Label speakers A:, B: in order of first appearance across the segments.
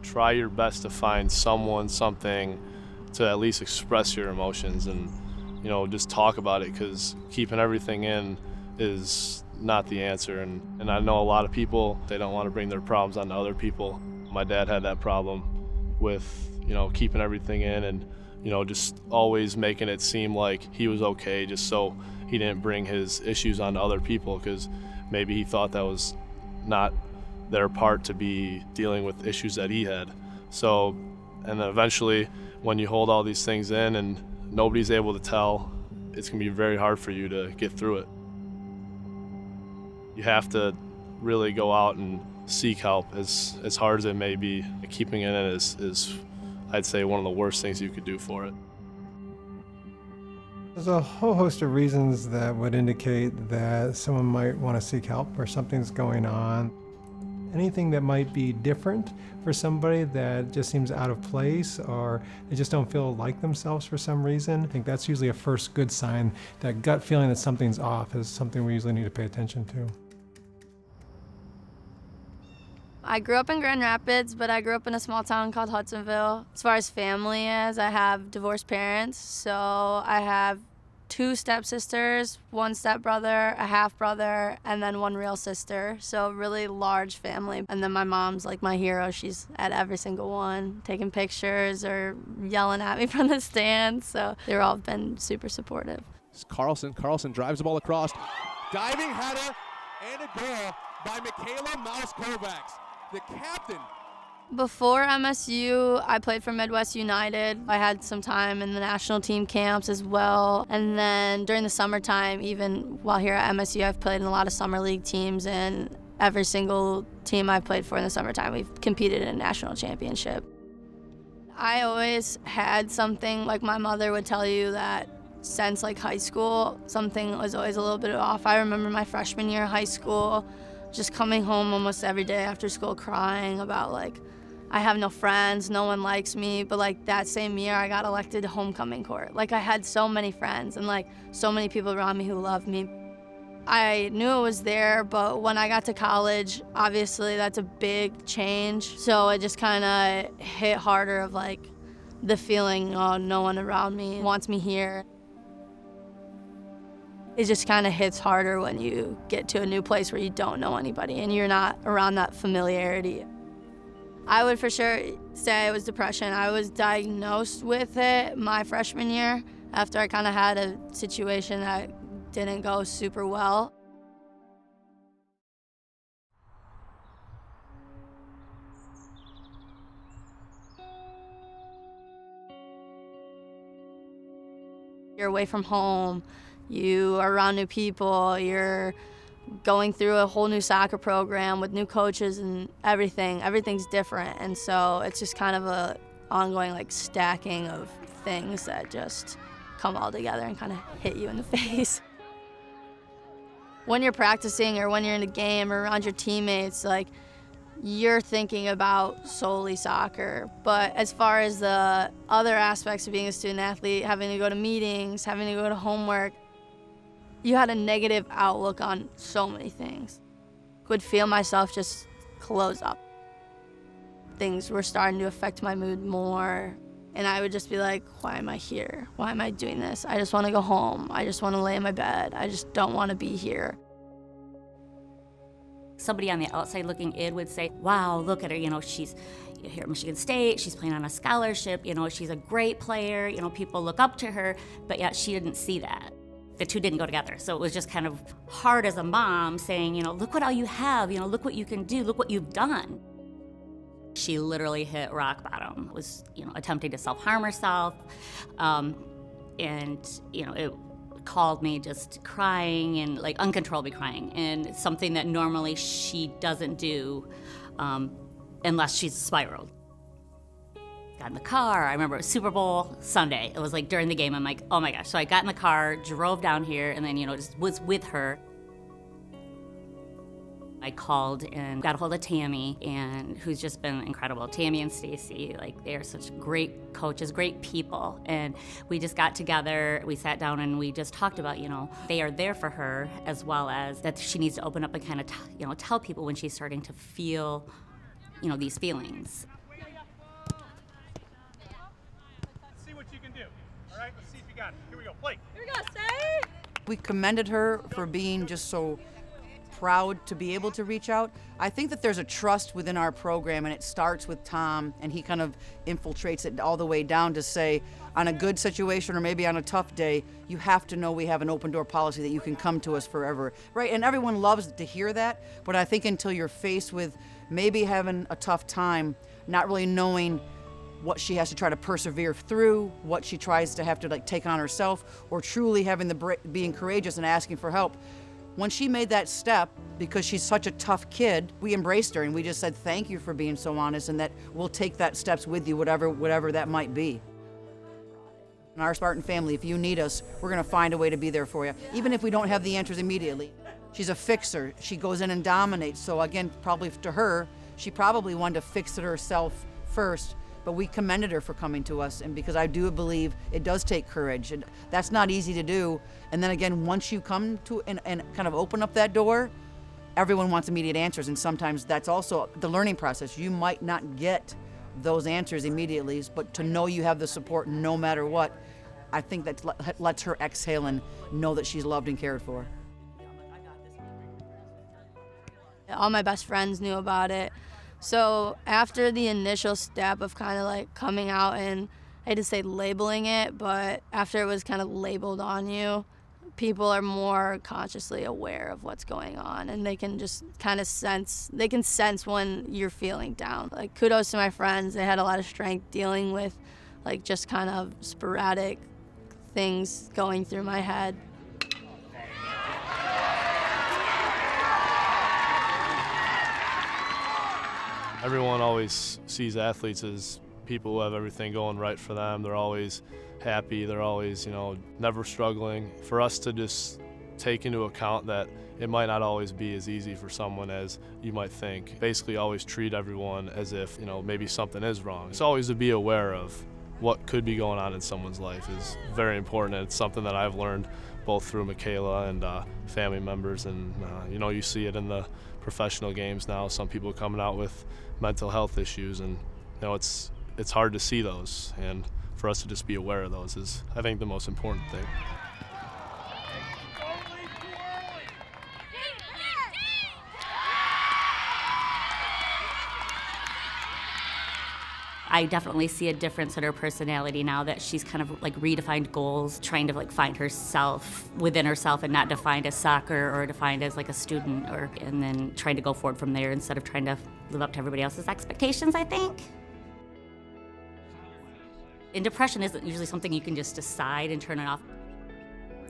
A: try your best to find someone, something to at least express your emotions and, just talk about it, because keeping everything in is not the answer. And I know a lot of people, they don't want to bring their problems onto other people. My dad had that problem with, keeping everything in and, just always making it seem like he was okay just so he didn't bring his issues onto other people, because maybe he thought that was not their part to be dealing with issues that he had. So, and then eventually when you hold all these things in and nobody's able to tell, it's gonna be very hard for you to get through it. You have to really go out and seek help, as hard as it may be. Keeping it in is I'd say one of the worst things you could do for it.
B: There's a whole host of reasons that would indicate that someone might want to seek help or something's going on. Anything that might be different for somebody that just seems out of place, or they just don't feel like themselves for some reason. I think that's usually a first good sign. That gut feeling that something's off is something we usually need to pay attention to.
C: I grew up in Grand Rapids, but I grew up in a small town called Hudsonville. As far as family is, I have divorced parents, so I have 2 stepsisters, 1 stepbrother, a half-brother, and then 1 real sister. So really large family. And then my mom's like my hero. She's at every single one, taking pictures or yelling at me from the stands. So they've all been super supportive.
D: Carlson drives the ball across. Diving header and a goal by Michaela Mouse Kovacs, the captain.
C: Before MSU, I played for Midwest United. I had some time in the national team camps as well. And then during the summertime, even while here at MSU, I've played in a lot of summer league teams, and every single team I've played for in the summertime, we've competed in a national championship. I always had something, like my mother would tell you, that since like high school, something was always a little bit off. I remember my freshman year of high school, just coming home almost every day after school crying about like, I have no friends, no one likes me, but like that same year I got elected to homecoming court. Like I had so many friends and like so many people around me who loved me. I knew it was there, but when I got to college, obviously that's a big change. So it just kind of hit harder of like the feeling, oh, no one around me wants me here. It just kind of hits harder when you get to a new place where you don't know anybody and you're not around that familiarity. I would for sure say it was depression. I was diagnosed with it my freshman year after I kind of had a situation that didn't go super well. You're away from home, you are around new people, you're going through a whole new soccer program with new coaches and everything. Everything's different, and so it's just kind of a ongoing like stacking of things that just come all together and kind of hit you in the face. When you're practicing or when you're in a game or around your teammates, like you're thinking about solely soccer. But as far as the other aspects of being a student athlete, having to go to meetings, having to go to homework, you had a negative outlook on so many things. Would feel myself just close up. Things were starting to affect my mood more. And I would just be like, why am I here? Why am I doing this? I just want to go home. I just want to lay in my bed. I just don't want to be here.
E: Somebody on the outside looking in would say, wow, look at her, she's here at Michigan State, she's playing on a scholarship, she's a great player, people look up to her, but yet she didn't see that. The two didn't go together. So it was just kind of hard as a mom saying, look what all you have, look what you can do, look what you've done. She literally hit rock bottom, was, attempting to self-harm herself. And, it called me just crying and like uncontrollably crying, and something that normally she doesn't do unless she's spiraled. Got in the car, I remember it was Super Bowl Sunday. It was like during the game, I'm like, oh my gosh. So I got in the car, drove down here, and then, just was with her. I called and got a hold of Tammy, and who's just been incredible. Tammy and Stacy, like they are such great coaches, great people. And we just got together, we sat down and we just talked about, they are there for her, as well as that she needs to open up and kind of, tell people when she's starting to feel, these feelings.
F: All right, let's see if you got it. Here we go, play.
G: Here we go, stay.
H: We commended her for being just so proud to be able to reach out. I think that there's a trust within our program, and it starts with Tom, and he kind of infiltrates it all the way down to say, on a good situation or maybe on a tough day, you have to know we have an open door policy that you can come to us forever, right? And everyone loves to hear that, but I think until you're faced with maybe having a tough time, not really knowing what she has to try to persevere through, what she tries to have to like take on herself, or truly having being courageous and asking for help. When she made that step, because she's such a tough kid, we embraced her and we just said, thank you for being so honest, and that we'll take that steps with you, whatever that might be. In our Spartan family, if you need us, we're gonna find a way to be there for you, even if we don't have the answers immediately. She's a fixer. She goes in and dominates. So again, probably to her, she probably wanted to fix it herself first, but we commended her for coming to us, and because I do believe it does take courage, and that's not easy to do. And then again, once you come to and kind of open up that door, everyone wants immediate answers, and sometimes that's also the learning process. You might not get those answers immediately, but to know you have the support no matter what, I think that lets her exhale and know that she's loved and cared for.
C: All my best friends knew about it. So after the initial step of kind of like coming out, and I hate to say labeling it, but after it was kind of labeled on you, people are more consciously aware of what's going on, and they can just kind of sense when you're feeling down. Like, kudos to my friends. They had a lot of strength dealing with like just kind of sporadic things going through my head.
A: Everyone always sees athletes as people who have everything going right for them. They're always happy. They're always, never struggling. For us to just take into account that it might not always be as easy for someone as you might think. Basically always treat everyone as if, maybe something is wrong. It's always to be aware of what could be going on in someone's life is very important, and it's something that I've learned both through Michaela and family members, and you see it in the professional games now. Some people coming out with mental health issues, and it's hard to see those, and for us to just be aware of those is, I think, the most important thing.
E: I definitely see a difference in her personality now that she's kind of like redefined goals, trying to like find herself within herself and not defined as soccer or defined as like a student, and then trying to go forward from there instead of trying to live up to everybody else's expectations, I think. And depression isn't usually something you can just decide and turn it off.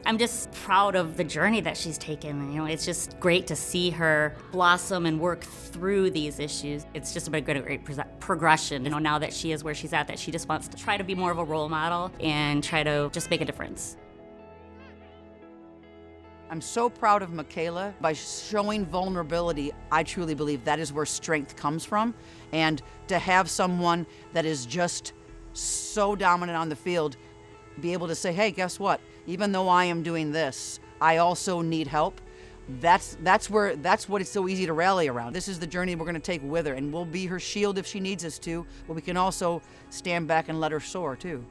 E: I'm just proud of the journey that she's taken. It's just great to see her blossom and work through these issues. It's just been a great progression. Now that she is where she's at, that she just wants to try to be more of a role model and try to just make a difference.
H: I'm so proud of Michaela. By showing vulnerability, I truly believe that is where strength comes from. And to have someone that is just so dominant on the field be able to say, hey, guess what? Even though I am doing this, I also need help. That's what it's so easy to rally around. This is the journey we're going to take with her, and we'll be her shield if she needs us to, but we can also stand back and let her soar too.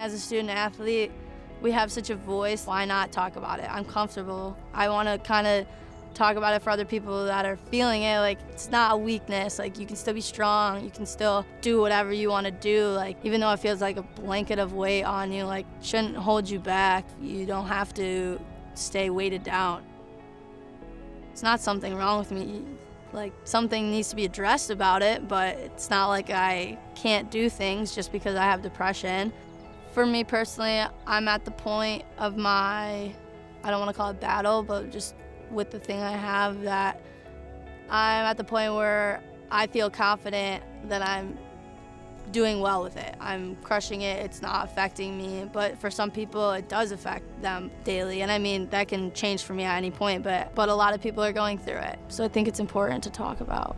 C: As a student athlete, we have such a voice. Why not talk about it? I'm comfortable. I want to kind of talk about it for other people that are feeling it. Like, it's not a weakness. Like, you can still be strong. You can still do whatever you want to do. Like, even though it feels like a blanket of weight on you, like, shouldn't hold you back. You don't have to stay weighted down. It's not something wrong with me. Like, something needs to be addressed about it, but it's not like I can't do things just because I have depression. For me personally, I'm at the point of my, I don't want to call it battle, but just with the thing I have, that I'm at the point where I feel confident that I'm doing well with it. I'm crushing it. It's not affecting me. But for some people, it does affect them daily. And I mean, that can change for me at any point, but a lot of people are going through it. So I think it's important to talk about.